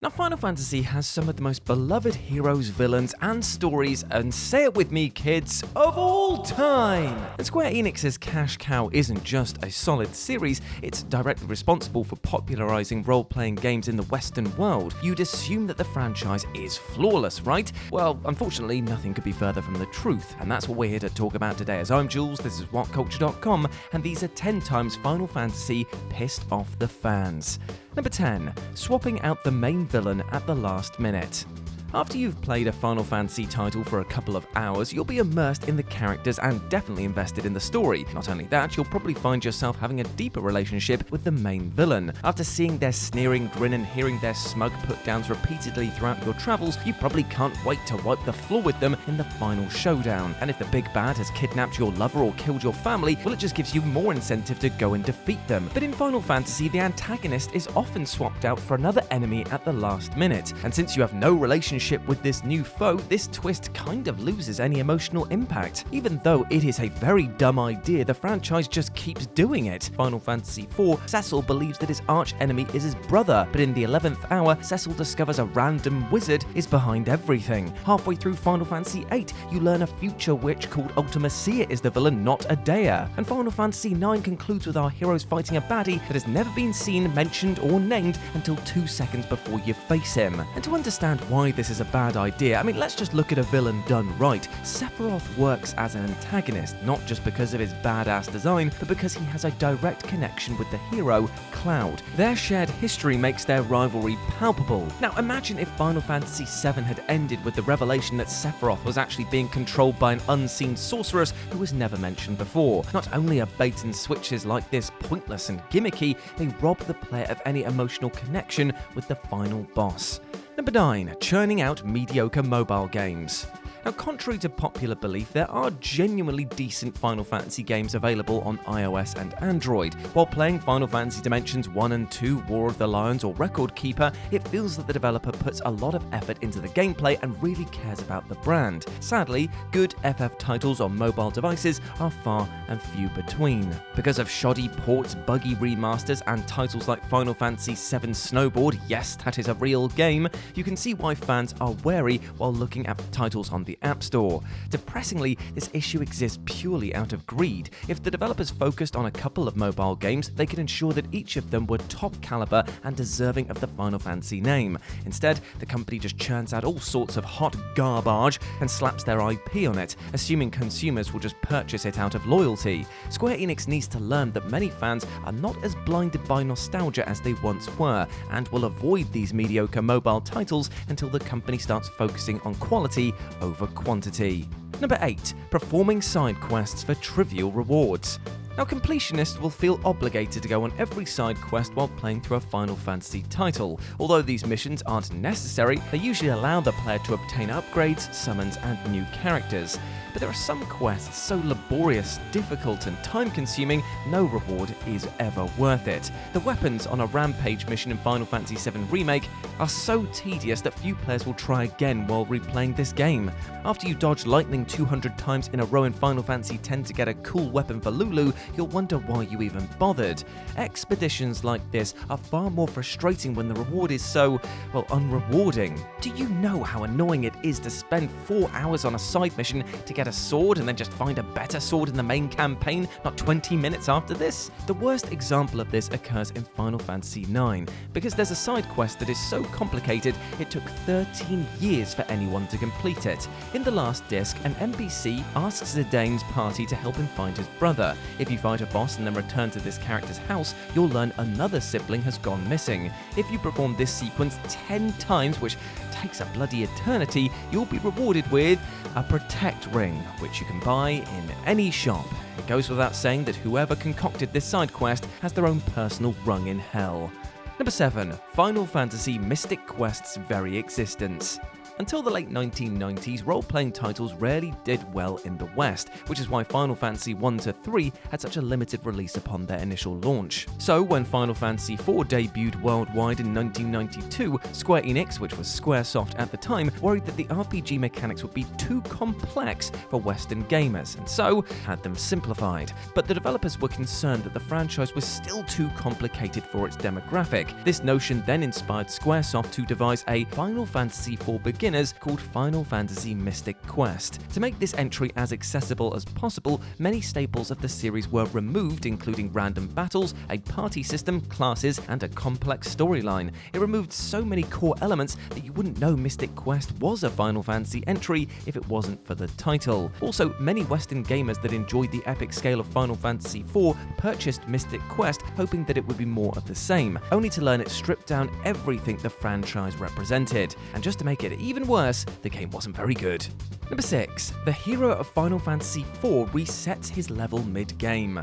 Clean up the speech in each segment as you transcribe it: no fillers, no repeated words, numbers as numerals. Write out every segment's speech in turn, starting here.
Now, Final Fantasy has some of the most beloved heroes, villains, and stories, and say it with me, kids, of all time! And Square Enix's cash cow isn't just a solid series, it's directly responsible for popularizing role-playing games in the Western world. You'd assume that the franchise is flawless, right? Well, unfortunately, nothing could be further from the truth, and that's what we're here to talk about today. As I'm Jules, this is WhatCulture.com, and these are 10 times Final Fantasy pissed off the fans. Number 10. Swapping out the main villain at the last minute. After you've played a Final Fantasy title for a couple of hours, you'll be immersed in the characters and definitely invested in the story. Not only that, you'll probably find yourself having a deeper relationship with the main villain. After seeing their sneering grin and hearing their smug put-downs repeatedly throughout your travels, you probably can't wait to wipe the floor with them in the final showdown. And if the big bad has kidnapped your lover or killed your family, well, it just gives you more incentive to go and defeat them. But in Final Fantasy, the antagonist is often swapped out for another enemy at the last minute. And since you have no relationship with this new foe, this twist kind of loses any emotional impact. Even though it is a very dumb idea, the franchise just keeps doing it. Final Fantasy IV, Cecil believes that his arch-enemy is his brother, but in the 11th hour, Cecil discovers a random wizard is behind everything. Halfway through Final Fantasy VIII, you learn a future witch called Ultima Seer is the villain, not Adea. And Final Fantasy IX concludes with our heroes fighting a baddie that has never been seen, mentioned, or named until 2 seconds before you face him. And to understand why this is a bad idea, I mean, let's just look at a villain done right. Sephiroth works as an antagonist, not just because of his badass design, but because he has a direct connection with the hero, Cloud. Their shared history makes their rivalry palpable. Now, imagine if Final Fantasy VII had ended with the revelation that Sephiroth was actually being controlled by an unseen sorceress who was never mentioned before. Not only are bait and switches like this pointless and gimmicky, they rob the player of any emotional connection with the final boss. Number 9. Churning out mediocre mobile games. Now, contrary to popular belief, there are genuinely decent Final Fantasy games available on iOS and Android. While playing Final Fantasy Dimensions 1 and 2, War of the Lions or Record Keeper, it feels that the developer puts a lot of effort into the gameplay and really cares about the brand. Sadly, good FF titles on mobile devices are far and few between. Because of shoddy ports, buggy remasters, and titles like Final Fantasy VII Snowboard, yes, that is a real game, you can see why fans are wary while looking at titles on the App Store. Depressingly, this issue exists purely out of greed. If the developers focused on a couple of mobile games, they could ensure that each of them were top caliber and deserving of the Final Fantasy name. Instead, the company just churns out all sorts of hot garbage and slaps their IP on it, assuming consumers will just purchase it out of loyalty. Square Enix needs to learn that many fans are not as blinded by nostalgia as they once were, and will avoid these mediocre mobile titles until the company starts focusing on quality over quantity. Number 8. Performing side quests for trivial rewards. Now, completionists will feel obligated to go on every side quest while playing through a Final Fantasy title. Although these missions aren't necessary, they usually allow the player to obtain upgrades, summons, and new characters. But there are some quests so laborious, difficult, and time-consuming, no reward is ever worth it. The weapons on a Rampage mission in Final Fantasy VII Remake are so tedious that few players will try again while replaying this game. After you dodge lightning 200 times in a row in Final Fantasy X to get a cool weapon for Lulu, you'll wonder why you even bothered. Expeditions like this are far more frustrating when the reward is so, well, unrewarding. Do you know how annoying it is to spend 4 hours on a side mission to get a sword and then just find a better sword in the main campaign not 20 minutes after this? The worst example of this occurs in Final Fantasy IX, because there's a side quest that is so complicated it took 13 years for anyone to complete it. In the last disc, an NPC asks Zidane's party to help him find his brother. If you fight a boss and then return to this character's house, you'll learn another sibling has gone missing. If you perform this sequence 10 times, which takes a bloody eternity, you'll be rewarded with a Protect Ring, which you can buy in any shop. It goes without saying that whoever concocted this side quest has their own personal rung in hell. Number 7. Final Fantasy Mystic Quest's very existence. Until the late 1990s, role-playing titles rarely did well in the West, which is why Final Fantasy 1-3 had such a limited release upon their initial launch. So when Final Fantasy IV debuted worldwide in 1992, Square Enix, which was Squaresoft at the time, worried that the RPG mechanics would be too complex for Western gamers, and so had them simplified. But the developers were concerned that the franchise was still too complicated for its demographic. This notion then inspired Squaresoft to devise a Final Fantasy for beginners called Final Fantasy Mystic Quest. To make this entry as accessible as possible, many staples of the series were removed, including random battles, a party system, classes, and a complex storyline. It removed so many core elements that you wouldn't know Mystic Quest was a Final Fantasy entry if it wasn't for the title. Also, many Western gamers that enjoyed the epic scale of Final Fantasy IV purchased Mystic Quest hoping that it would be more of the same, only to learn it stripped down everything the franchise represented. And just to make it even worse, the game wasn't very good. Number 6. The hero of Final Fantasy IV resets his level mid-game.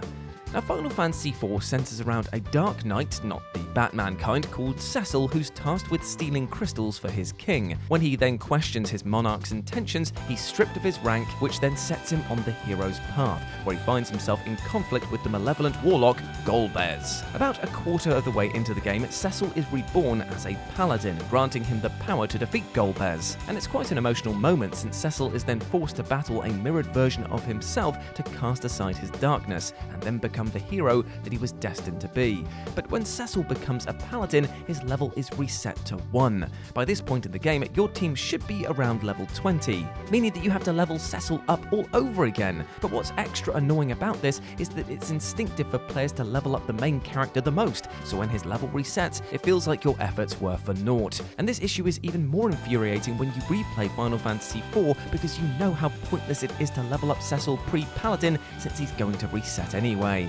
Now, Final Fantasy IV centers around a Dark Knight, not the Batman kind, called Cecil, who's tasked with stealing crystals for his king. When he then questions his monarch's intentions, he's stripped of his rank, which then sets him on the hero's path, where he finds himself in conflict with the malevolent warlock, Golbez. About a quarter of the way into the game, Cecil is reborn as a paladin, granting him the power to defeat Golbez. And it's quite an emotional moment, since Cecil is then forced to battle a mirrored version of himself to cast aside his darkness, and then become the hero that he was destined to be. But when Cecil becomes a paladin, his level is reset to 1. By this point in the game, your team should be around level 20, meaning that you have to level Cecil up all over again. But what's extra annoying about this is that it's instinctive for players to level up the main character the most, so when his level resets, it feels like your efforts were for naught. And this issue is even more infuriating when you replay Final Fantasy IV, because you know how pointless it is to level up Cecil pre-paladin, since he's going to reset anyway.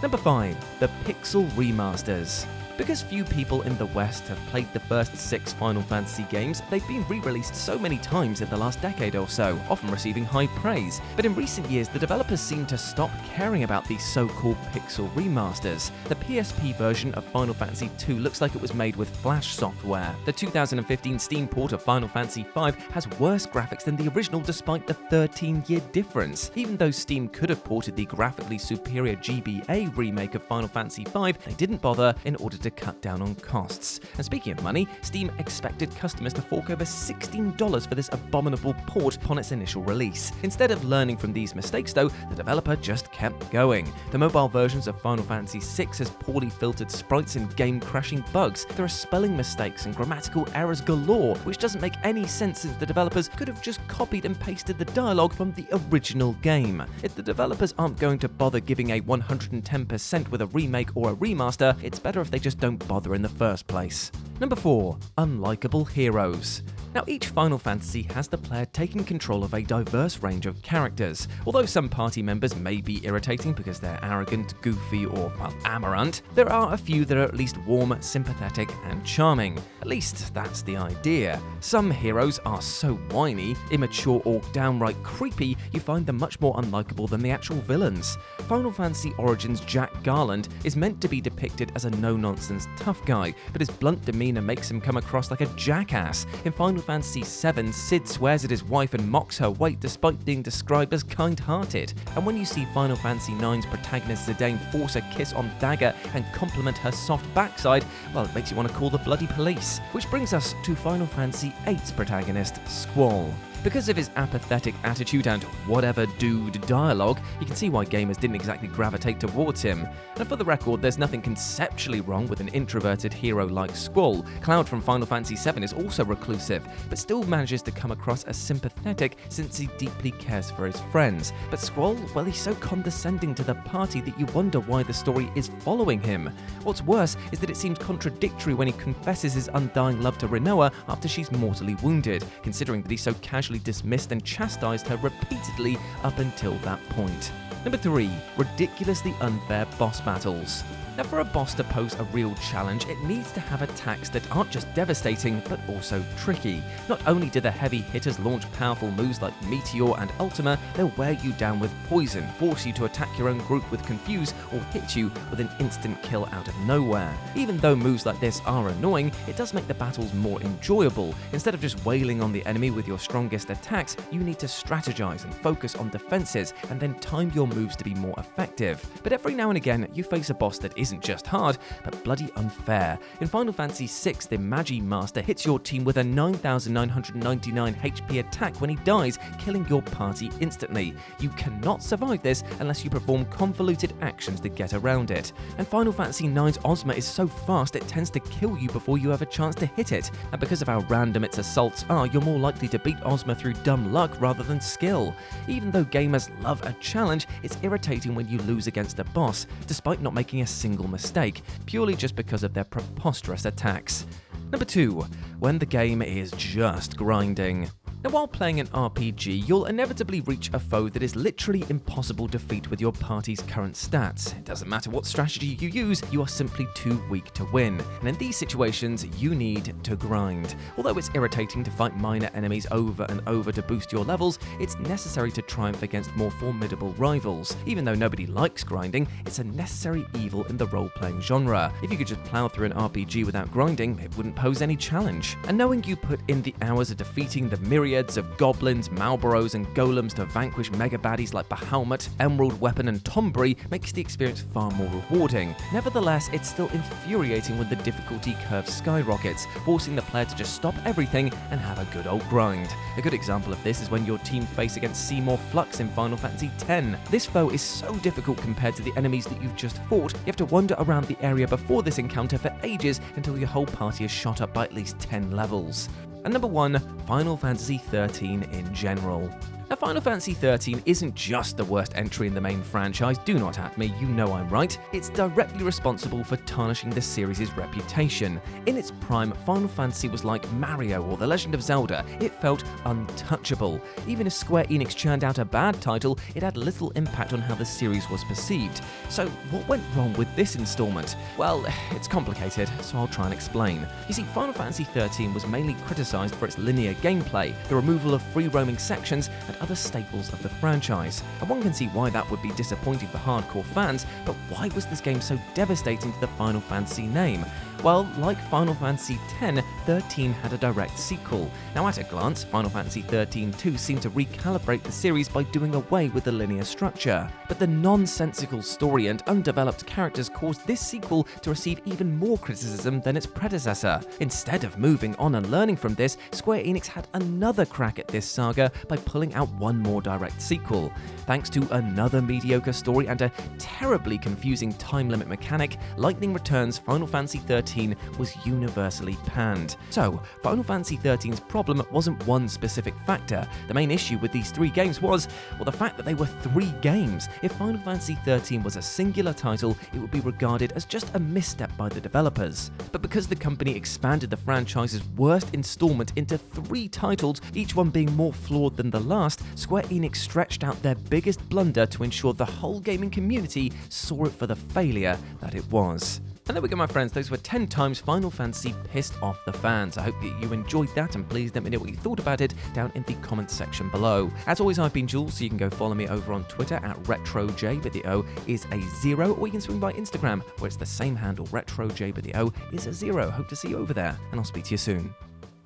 Number 5. The Pixel Remasters. Because few people in the West have played the first 6 Final Fantasy games, they've been re-released so many times in the last decade or so, often receiving high praise. But in recent years, the developers seem to stop caring about these so-called Pixel Remasters. The PSP version of Final Fantasy II looks like it was made with Flash software. The 2015 Steam port of Final Fantasy V has worse graphics than the original despite the 13-year difference. Even though Steam could have ported the graphically superior GBA remake of Final Fantasy V, they didn't bother in order to cut down on costs. And speaking of money, Steam expected customers to fork over $16 for this abominable port upon its initial release. Instead of learning from these mistakes though, the developer just kept going. The mobile versions of Final Fantasy VI has poorly filtered sprites and game-crashing bugs. There are spelling mistakes and grammatical errors galore, which doesn't make any sense since the developers could have just copied and pasted the dialogue from the original game. If the developers aren't going to bother giving a 110% with a remake or a remaster, it's better if they just don't bother in the first place. Number 4. Unlikable Heroes. Now, each Final Fantasy has the player taking control of a diverse range of characters. Although some party members may be irritating because they're arrogant, goofy, or, well, amarant, there are a few that are at least warm, sympathetic, and charming. At least that's the idea. Some heroes are so whiny, immature, or downright creepy, you find them much more unlikable than the actual villains. Final Fantasy Origins' Jack Garland is meant to be depicted as a no-nonsense tough guy, but his blunt demeanor makes him come across like a jackass. In Final Fantasy VII, Cid swears at his wife and mocks her weight despite being described as kind-hearted. And when you see Final Fantasy IX's protagonist Zidane force a kiss on Dagger and compliment her soft backside, well, it makes you want to call the bloody police. Which brings us to Final Fantasy VIII's protagonist, Squall. Because of his apathetic attitude and whatever dude dialogue, you can see why gamers didn't exactly gravitate towards him. And for the record, there's nothing conceptually wrong with an introverted hero like Squall. Cloud from Final Fantasy VII is also reclusive, but still manages to come across as sympathetic since he deeply cares for his friends. But Squall, well, he's so condescending to the party that you wonder why the story is following him. What's worse is that it seems contradictory when he confesses his undying love to Rinoa after she's mortally wounded, considering that he so casually dismissed and chastised her repeatedly up until that point. Number 3. Ridiculously unfair boss battles. Now, for a boss to pose a real challenge, it needs to have attacks that aren't just devastating, but also tricky. Not only do the heavy hitters launch powerful moves like Meteor and Ultima, they'll wear you down with poison, force you to attack your own group with Confuse, or hit you with an instant kill out of nowhere. Even though moves like this are annoying, it does make the battles more enjoyable. Instead of just wailing on the enemy with your strongest attacks, you need to strategize and focus on defenses, and then time your moves to be more effective. But every now and again, you face a boss that isn't just hard, but bloody unfair. In Final Fantasy VI, the Magi Master hits your team with a 9,999 HP attack when he dies, killing your party instantly. You cannot survive this unless you perform convoluted actions to get around it. And Final Fantasy IX's Ozma is so fast it tends to kill you before you have a chance to hit it. And because of how random its assaults are, you're more likely to beat Ozma through dumb luck rather than skill. Even though gamers love a challenge, it's irritating when you lose against a boss, despite not making a single mistake, purely just because of their preposterous attacks. Number 2. When the game is just grinding. Now, while playing an RPG, you'll inevitably reach a foe that is literally impossible to defeat with your party's current stats. It doesn't matter what strategy you use, you are simply too weak to win. And in these situations, you need to grind. Although it's irritating to fight minor enemies over and over to boost your levels, it's necessary to triumph against more formidable rivals. Even though nobody likes grinding, it's a necessary evil in the role-playing genre. If you could just plow through an RPG without grinding, it wouldn't pose any challenge. And knowing you put in the hours of defeating the myriads of goblins, Malboros, and golems to vanquish mega baddies like Bahamut, Emerald Weapon, and Tombury makes the experience far more rewarding. Nevertheless, it's still infuriating when the difficulty curve skyrockets, forcing the player to just stop everything and have a good old grind. A good example of this is when your team face against Seymour Flux in Final Fantasy X. This foe is so difficult compared to the enemies that you've just fought, you have to wander around the area before this encounter for ages until your whole party is shot up by at least 10 levels. And number 1, Final Fantasy XIII in general. Now, Final Fantasy XIII isn't just the worst entry in the main franchise, do not at me, you know I'm right. It's directly responsible for tarnishing the series' reputation. In its prime, Final Fantasy was like Mario or The Legend of Zelda. It felt untouchable. Even if Square Enix churned out a bad title, it had little impact on how the series was perceived. So what went wrong with this installment? Well, it's complicated, so I'll try and explain. You see, Final Fantasy XIII was mainly criticized for its linear gameplay, the removal of free-roaming sections, and other staples of the franchise. And one can see why that would be disappointing for hardcore fans, but why was this game so devastating to the Final Fantasy name? Well, like Final Fantasy X, 13 had a direct sequel. Now, at a glance, Final Fantasy XIII-2 seemed to recalibrate the series by doing away with the linear structure. But the nonsensical story and undeveloped characters caused this sequel to receive even more criticism than its predecessor. Instead of moving on and learning from this, Square Enix had another crack at this saga by pulling out one more direct sequel. Thanks to another mediocre story and a terribly confusing time limit mechanic, Lightning Returns Final Fantasy XIII was universally panned. So, Final Fantasy XIII's problem wasn't one specific factor. The main issue with these 3 games was, well, the fact that they were 3 games. If Final Fantasy XIII was a singular title, it would be regarded as just a misstep by the developers. But because the company expanded the franchise's worst installment into 3 titles, each one being more flawed than the last, Square Enix stretched out their biggest blunder to ensure the whole gaming community saw it for the failure that it was. And there we go, my friends, those were 10 times Final Fantasy pissed off the fans. I hope that you enjoyed that, and please let me know what you thought about it down in the comments section below. As always, I've been Jules, so you can go follow me over on Twitter at RetroJ, but the O is a 0, or you can swing by Instagram, where it's the same handle, RetroJ, but the O is a 0. Hope to see you over there, and I'll speak to you soon.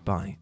Bye.